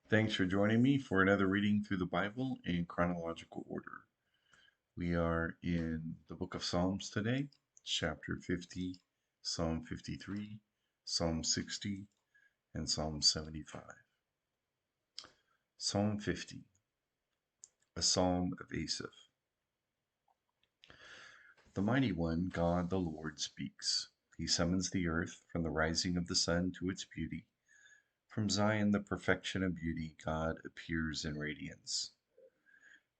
Thanks for joining me for another reading through the Bible in chronological order. We are in the book of Psalms today, chapter 50, Psalm 53, Psalm 60, and Psalm 75. Psalm 50, a psalm of Asaph. The mighty one, God the Lord, speaks. He summons the earth from the rising of the sun to its beauty. From Zion, the perfection of beauty, God appears in radiance.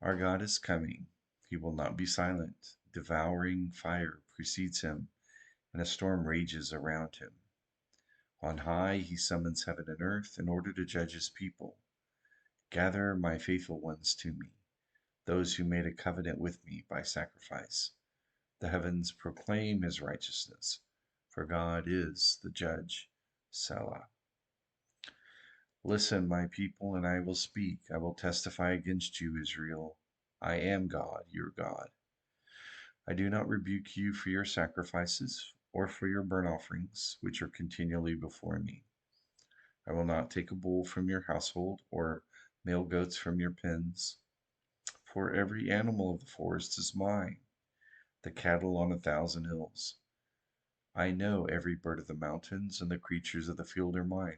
Our God is coming. He will not be silent. Devouring fire precedes him, and a storm rages around him. On high, he summons heaven and earth in order to judge his people. Gather my faithful ones to me, those who made a covenant with me by sacrifice. The heavens proclaim his righteousness, for God is the judge. Selah. Listen, my people, and I will speak. I will testify against you, Israel. I am God, your God. I do not rebuke you for your sacrifices or for your burnt offerings, which are continually before me. I will not take a bull from your household or male goats from your pens. For every animal of the forest is mine, the cattle on 1,000 hills. I know every bird of the mountains, and the creatures of the field are mine.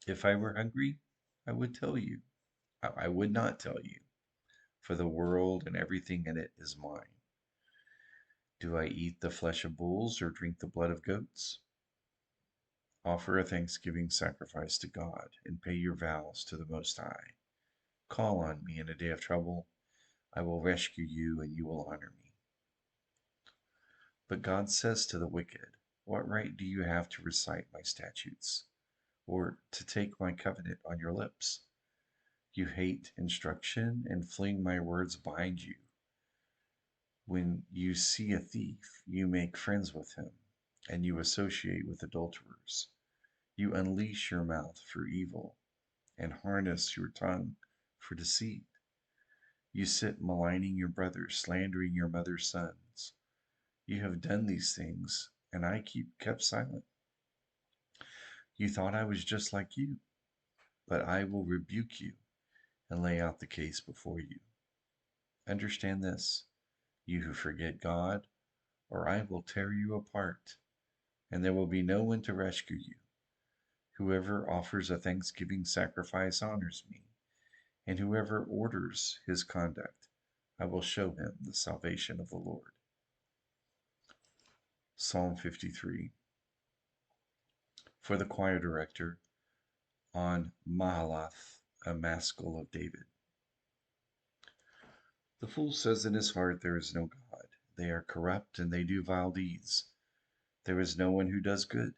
If I were hungry, I would tell you. I would not tell you, for the world and everything in it is mine. Do I eat the flesh of bulls or drink the blood of goats? Offer a thanksgiving sacrifice to God and pay your vows to the Most High. Call on me in a day of trouble. I will rescue you and you will honor me. But God says to the wicked, what right do you have to recite my statutes or to take my covenant on your lips? You hate instruction and fling my words behind you. When you see a thief, you make friends with him, and you associate with adulterers. You unleash your mouth for evil and harness your tongue for deceit. You sit maligning your brother, slandering your mother's sons. You have done these things, and I kept silent. You thought I was just like you, but I will rebuke you and lay out the case before you. Understand this, you who forget God, or I will tear you apart, and there will be no one to rescue you. Whoever offers a thanksgiving sacrifice honors me, and whoever orders his conduct, I will show him the salvation of the Lord. Psalm 53. For the choir director, on Mahalath, a maskil of David. The fool says in his heart, there is no God. They are corrupt and they do vile deeds. There is no one who does good.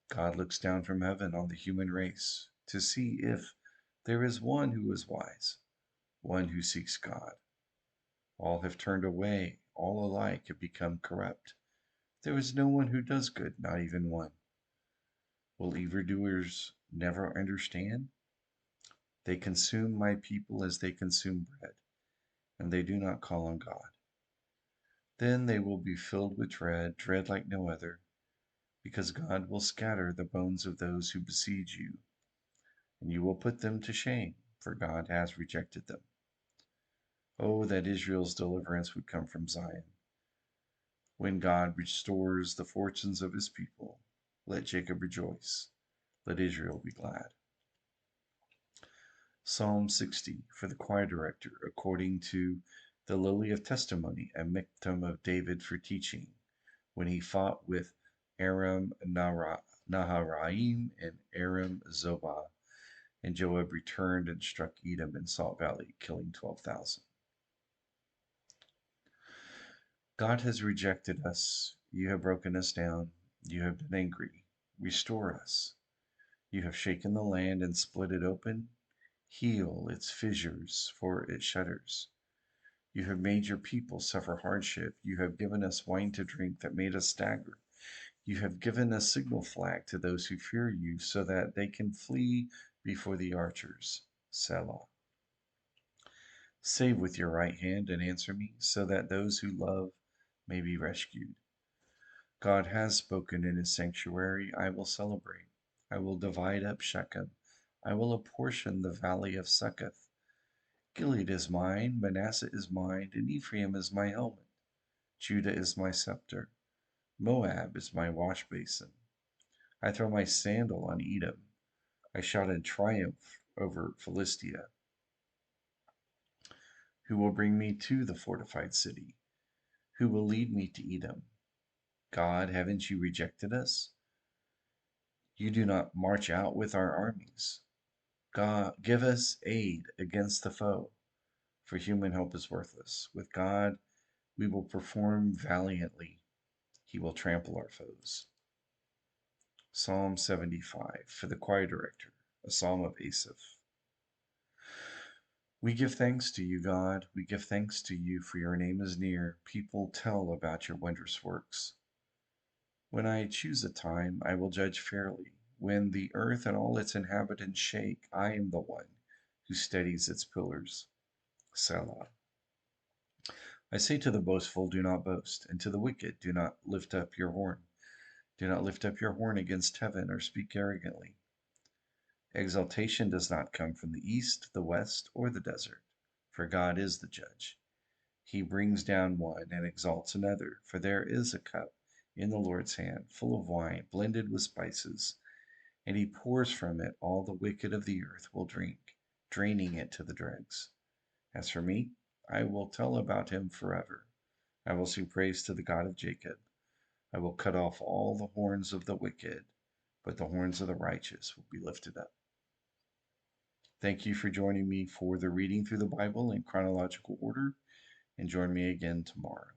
God looks down from heaven on the human race to see if there is one who is wise, one who seeks God. All have turned away, all alike have become corrupt. There is no one who does good, not even one. Will evildoers never understand? They consume my people as they consume bread, and they do not call on God. Then they will be filled with dread, dread like no other, because God will scatter the bones of those who besiege you, and you will put them to shame, for God has rejected them. Oh, that Israel's deliverance would come from Zion. When God restores the fortunes of his people, let Jacob rejoice, let Israel be glad. Psalm 60 for the choir director, according to the lily of testimony, a miktam of David for teaching, when he fought with Aram Naharaim and Aram Zobah, and Joab returned and struck Edom in Salt Valley, killing 12,000. God has rejected us. You have broken us down. You have been angry. Restore us. You have shaken the land and split it open. Heal its fissures, for it shudders. You have made your people suffer hardship. You have given us wine to drink that made us stagger. You have given a signal flag to those who fear you, so that they can flee before the archers. Selah. Save with your right hand and answer me, so that those who love may be rescued. God has spoken in his sanctuary. I will celebrate. I will divide up Shechem. I will apportion the valley of Succoth. Gilead is mine, Manasseh is mine, and Ephraim is my helmet. Judah is my scepter. Moab is my wash basin. I throw my sandal on Edom. I shout in triumph over Philistia. Who will bring me to the fortified city? Who will lead me to Edom? God, haven't you rejected us? You do not march out with our armies. God, give us aid against the foe, for human help is worthless. With God, we will perform valiantly. He will trample our foes. Psalm 75 for the choir director, a psalm of Asaph. We give thanks to you, God. We give thanks to you, for your name is near. People tell about your wondrous works. When I choose a time, I will judge fairly. When the earth and all its inhabitants shake, I am the one who steadies its pillars. Selah. I say to the boastful, do not boast, and to the wicked, do not lift up your horn. Do not lift up your horn against heaven or speak arrogantly. Exaltation does not come from the east, the west, or the desert, for God is the judge. He brings down one and exalts another, for there is a cup in the Lord's hand, full of wine, blended with spices, and he pours from it. All the wicked of the earth will drink, draining it to the dregs. As for me, I will tell about him forever. I will sing praise to the God of Jacob. I will cut off all the horns of the wicked, but the horns of the righteous will be lifted up. Thank you for joining me for the reading through the Bible in chronological order, and join me again tomorrow.